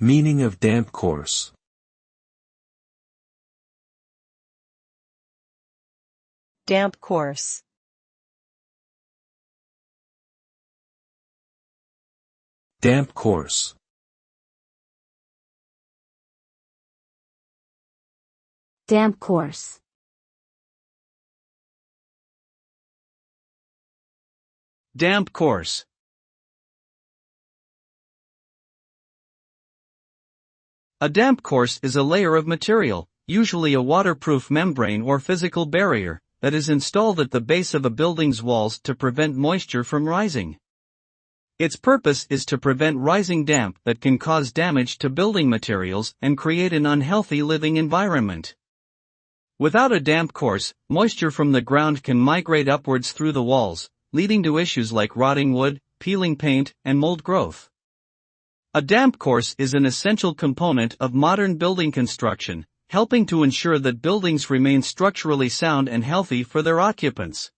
Meaning of damp course. Damp course. Damp course. Damp course. Damp course. A damp course is a layer of material, usually a waterproof membrane or physical barrier, that is installed at the base of a building's walls to prevent moisture from rising. Its purpose is to prevent rising damp that can cause damage to building materials and create an unhealthy living environment. Without a damp course, moisture from the ground can migrate upwards through the walls, leading to issues like rotting wood, peeling paint, and mold growth. A damp course is an essential component of modern building construction, helping to ensure that buildings remain structurally sound and healthy for their occupants.